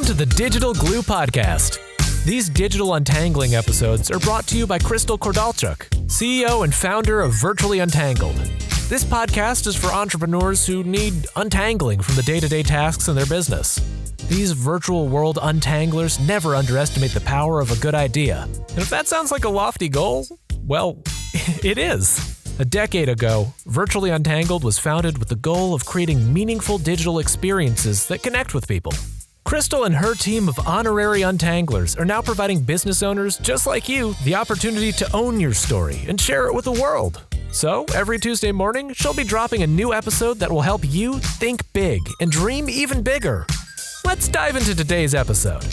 Welcome to the Digital Glue Podcast. These digital untangling episodes are brought to you by Crystal Kordalchuk, CEO and founder of Virtually Untangled. This podcast is for entrepreneurs who need untangling from the day-to-day tasks in their business. These virtual world untanglers never underestimate the power of a good idea. And if that sounds like a lofty goal, well, it is. A decade ago, Virtually Untangled was founded with the goal of creating meaningful digital experiences that connect with people. Crystal and her team of honorary untanglers are now providing business owners just like you the opportunity to own your story and share it with the world. So, every Tuesday morning, she'll be dropping a new episode that will help you think big and dream even bigger. Let's dive into today's episode.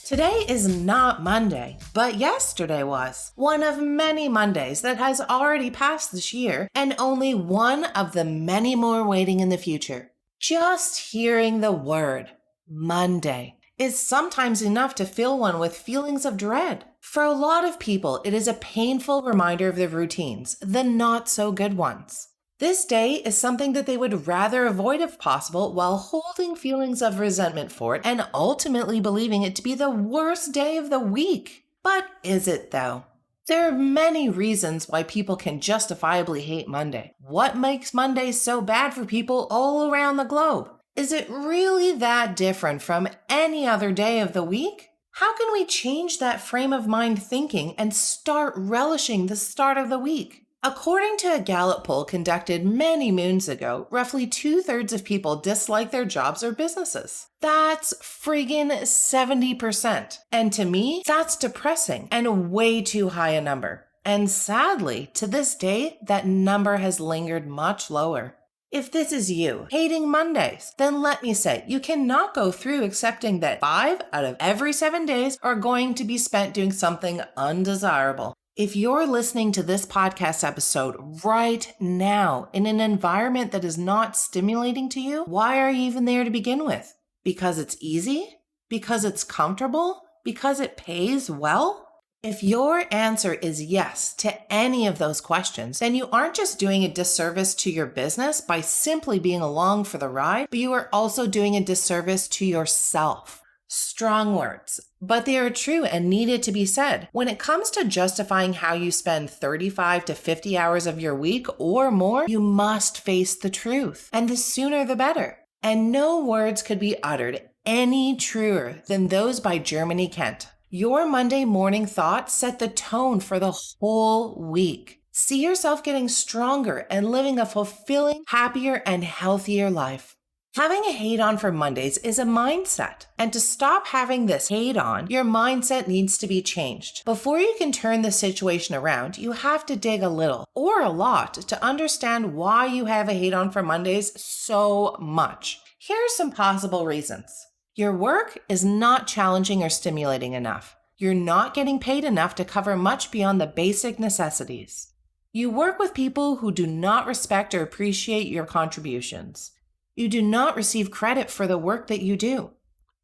Today is not Monday, but yesterday was. One of many Mondays that has already passed this year, and only one of the many more waiting in the future. Just hearing the word, Monday, is sometimes enough to fill one with feelings of dread. For a lot of people, it is a painful reminder of their routines, the not-so-good ones. This day is something that they would rather avoid if possible while holding feelings of resentment for it and ultimately believing it to be the worst day of the week. But is it though? There are many reasons why people can justifiably hate Monday. What makes Monday so bad for people all around the globe? Is it really that different from any other day of the week? How can we change that frame of mind thinking and start relishing the start of the week? According to a Gallup poll conducted many moons ago, roughly 2/3 of people dislike their jobs or businesses. That's friggin' 70%. And to me, that's depressing and way too high a number. And sadly, to this day, that number has lingered much lower. If this is you, hating Mondays, then let me say, you cannot go through accepting that 5 out of every 7 days are going to be spent doing something undesirable. If you're listening to this podcast episode right now in an environment that is not stimulating to you, why are you even there to begin with? Because it's easy? Because it's comfortable? Because it pays well? If your answer is yes to any of those questions, then you aren't just doing a disservice to your business by simply being along for the ride, but you are also doing a disservice to yourself. Strong words, but they are true and needed to be said. When it comes to justifying how you spend 35 to 50 hours of your week or more, you must face the truth, and the sooner the better. And no words could be uttered any truer than those by Germany Kent. Your Monday morning thoughts set the tone for the whole week. See yourself getting stronger and living a fulfilling, happier, and healthier life. Having a hate-on for Mondays is a mindset, and to stop having this hate-on, your mindset needs to be changed. Before you can turn the situation around, you have to dig a little, or a lot, to understand why you have a hate-on for Mondays so much. Here are some possible reasons. Your work is not challenging or stimulating enough. You're not getting paid enough to cover much beyond the basic necessities. You work with people who do not respect or appreciate your contributions. You do not receive credit for the work that you do.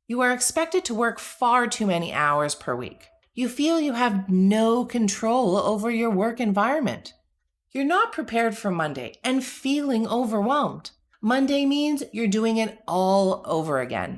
You are expected to work far too many hours per week. You feel you have no control over your work environment. You're not prepared for Monday and feeling overwhelmed. Monday means you're doing it all over again.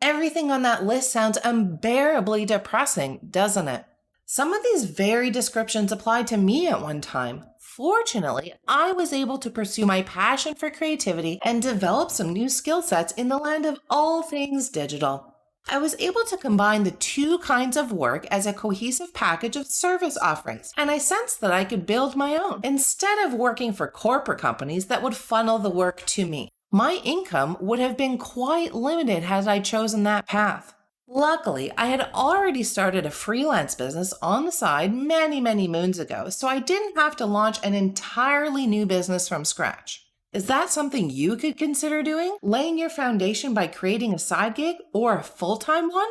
Everything on that list sounds unbearably depressing, doesn't it? Some of these very descriptions applied to me at one time. Fortunately, I was able to pursue my passion for creativity and develop some new skill sets in the land of all things digital. I was able to combine the two kinds of work as a cohesive package of service offerings, and I sensed that I could build my own instead of working for corporate companies that would funnel the work to me. My income would have been quite limited had I chosen that path. Luckily, I had already started a freelance business on the side many moons ago, so I didn't have to launch an entirely new business from scratch. Is that something you could consider doing? Laying your foundation by creating a side gig or a full-time one?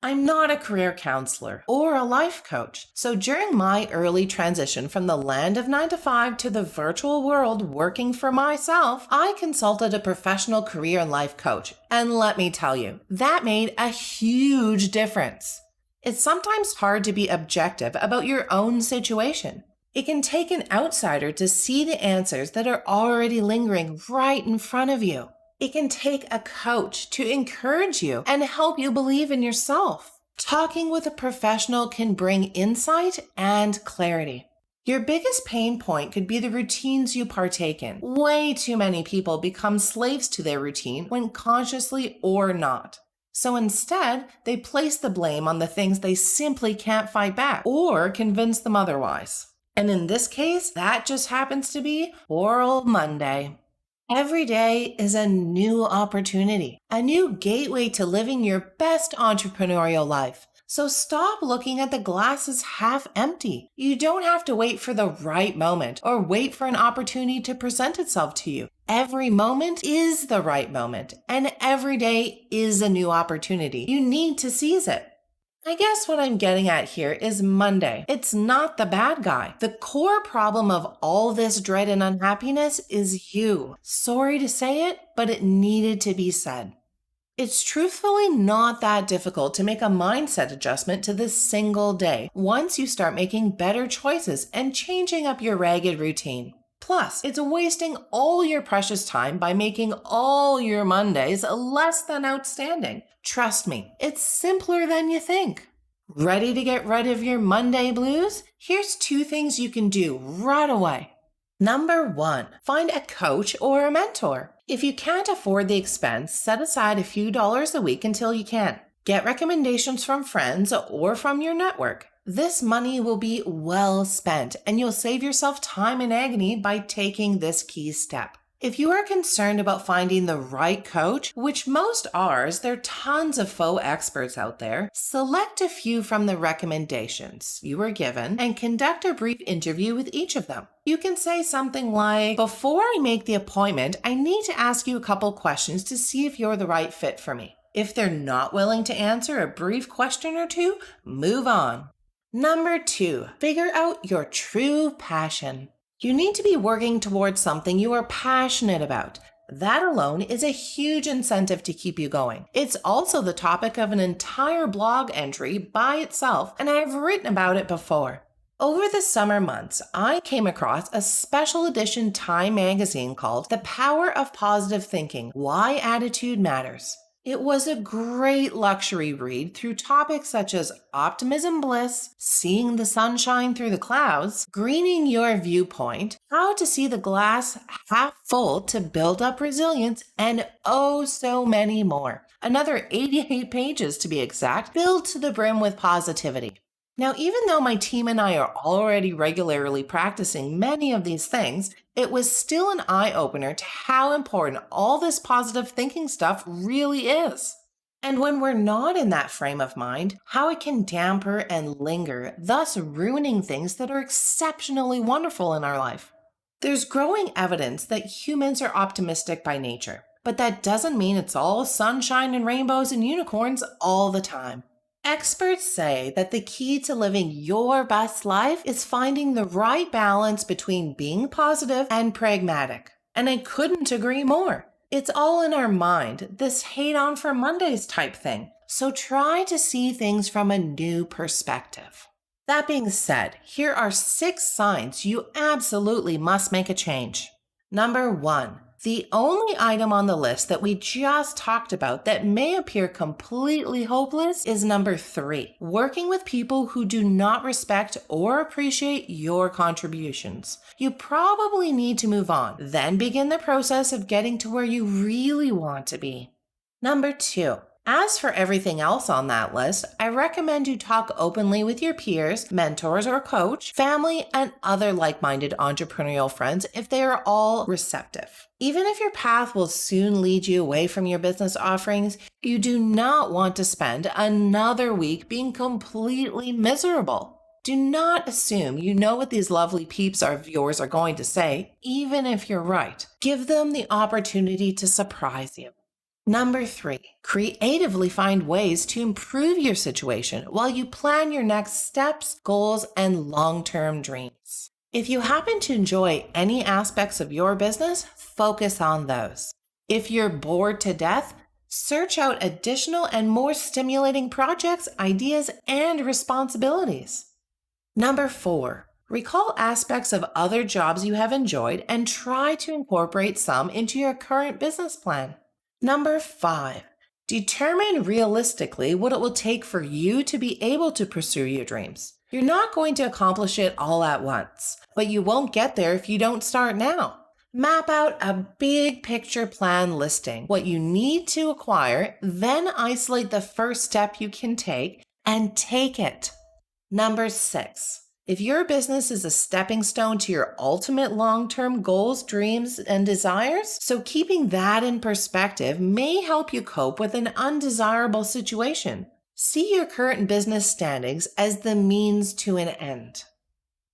I'm not a career counselor or a life coach, so during my early transition from the land of 9 to 5 to the virtual world working for myself, I consulted a professional career and life coach, and let me tell you, that made a huge difference. It's sometimes hard to be objective about your own situation. It can take an outsider to see the answers that are already lingering right in front of you. It can take a coach to encourage you and help you believe in yourself. Talking with a professional can bring insight and clarity. Your biggest pain point could be the routines you partake in. Way too many people become slaves to their routine when consciously or not. So instead, they place the blame on the things they simply can't fight back or convince them otherwise. And in this case, that just happens to be poor old Monday. Every day is a new opportunity, a new gateway to living your best entrepreneurial life. So stop looking at the glass as half empty. You don't have to wait for the right moment or wait for an opportunity to present itself to you. Every moment is the right moment, and every day is a new opportunity. You need to seize it. I guess what I'm getting at here is Monday. It's not the bad guy. The core problem of all this dread and unhappiness is you. Sorry to say it, but it needed to be said. It's truthfully not that difficult to make a mindset adjustment to this single day once you start making better choices and changing up your ragged routine. Plus, it's wasting all your precious time by making all your Mondays less than outstanding. Trust me, it's simpler than you think. Ready to get rid of your Monday blues? Here's 2 things you can do right away. Number 1, find a coach or a mentor. If you can't afford the expense, set aside a few dollars a week until you can. Get recommendations from friends or from your network. This money will be well spent, and you'll save yourself time and agony by taking this key step. If you are concerned about finding the right coach, which most are, as there are tons of faux experts out there, select a few from the recommendations you were given and conduct a brief interview with each of them. You can say something like, "Before I make the appointment, I need to ask you a couple questions to see if you're the right fit for me." If they're not willing to answer a brief question or two, move on. Number 2, figure out your true passion. You need to be working towards something you are passionate about. That alone is a huge incentive to keep you going. It's also the topic of an entire blog entry by itself, and I've written about it before. Over the summer months, I came across a special edition Time magazine called The Power of Positive Thinking: Why Attitude Matters. It was a great luxury read through topics such as optimism bliss, seeing the sunshine through the clouds, greening your viewpoint, how to see the glass half full to build up resilience, and oh so many more. Another 88 pages to be exact, filled to the brim with positivity. Now, even though my team and I are already regularly practicing many of these things, it was still an eye-opener to how important all this positive thinking stuff really is. And when we're not in that frame of mind, how it can damper and linger, thus ruining things that are exceptionally wonderful in our life. There's growing evidence that humans are optimistic by nature, but that doesn't mean it's all sunshine and rainbows and unicorns all the time. Experts say that the key to living your best life is finding the right balance between being positive and pragmatic. And I couldn't agree more. It's all in our mind, this hate on for Mondays type thing. So try to see things from a new perspective. That being said, here are 6 signs you absolutely must make a change. Number 1. The only item on the list that we just talked about that may appear completely hopeless is number 3, working with people who do not respect or appreciate your contributions. You probably need to move on, then begin the process of getting to where you really want to be. Number 2. As for everything else on that list, I recommend you talk openly with your peers, mentors or coach, family, and other like-minded entrepreneurial friends if they are all receptive. Even if your path will soon lead you away from your business offerings, you do not want to spend another week being completely miserable. Do not assume you know what these lovely peeps of yours are going to say, even if you're right. Give them the opportunity to surprise you. Number 3, creatively find ways to improve your situation while you plan your next steps, goals, and long-term dreams. If you happen to enjoy any aspects of your business, focus on those. If you're bored to death, search out additional and more stimulating projects, ideas, and responsibilities. Number 4, recall aspects of other jobs you have enjoyed and try to incorporate some into your current business plan. Number 5, determine realistically what it will take for you to be able to pursue your dreams. You're not going to accomplish it all at once, but you won't get there if you don't start now. Map out a big picture plan listing what you need to acquire, then isolate the first step you can take and take it. Number 6, if your business is a stepping stone to your ultimate long-term goals, dreams, and desires, so keeping that in perspective may help you cope with an undesirable situation. See your current business standings as the means to an end.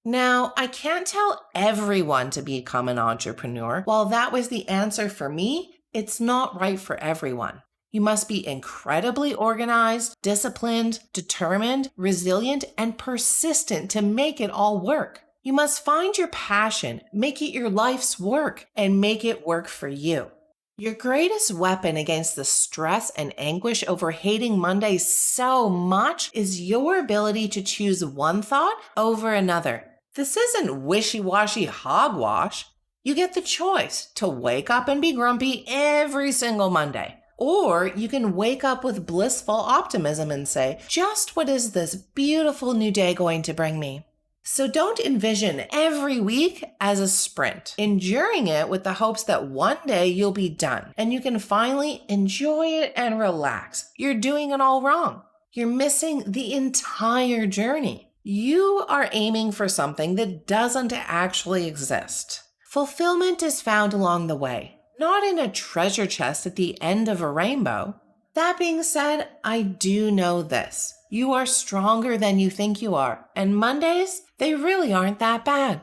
Now, I can't tell everyone to become an entrepreneur. While that was the answer for me, it's not right for everyone. You must be incredibly organized, disciplined, determined, resilient, and persistent to make it all work. You must find your passion, make it your life's work, and make it work for you. Your greatest weapon against the stress and anguish over hating Mondays so much is your ability to choose one thought over another. This isn't wishy-washy hogwash. You get the choice to wake up and be grumpy every single Monday. Or you can wake up with blissful optimism and say, just what is this beautiful new day going to bring me? So don't envision every week as a sprint, enduring it with the hopes that one day you'll be done and you can finally enjoy it and relax. You're doing it all wrong. You're missing the entire journey. You are aiming for something that doesn't actually exist. Fulfillment is found along the way, not in a treasure chest at the end of a rainbow. That being said, I do know this. You are stronger than you think you are, and Mondays, they really aren't that bad.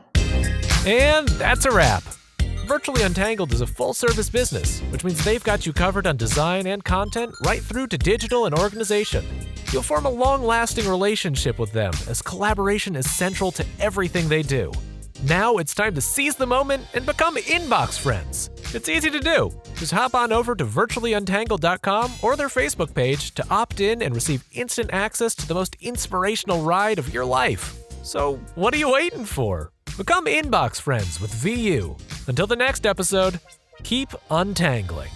And that's a wrap. Virtually Untangled is a full-service business, which means they've got you covered on design and content right through to digital and organization. You'll form a long-lasting relationship with them as collaboration is central to everything they do. Now it's time to seize the moment and become inbox friends. It's easy to do. Just hop on over to virtuallyuntangled.com or their Facebook page to opt in and receive instant access to the most inspirational ride of your life. So what are you waiting for? Become inbox friends with VU. Until the next episode, keep untangling.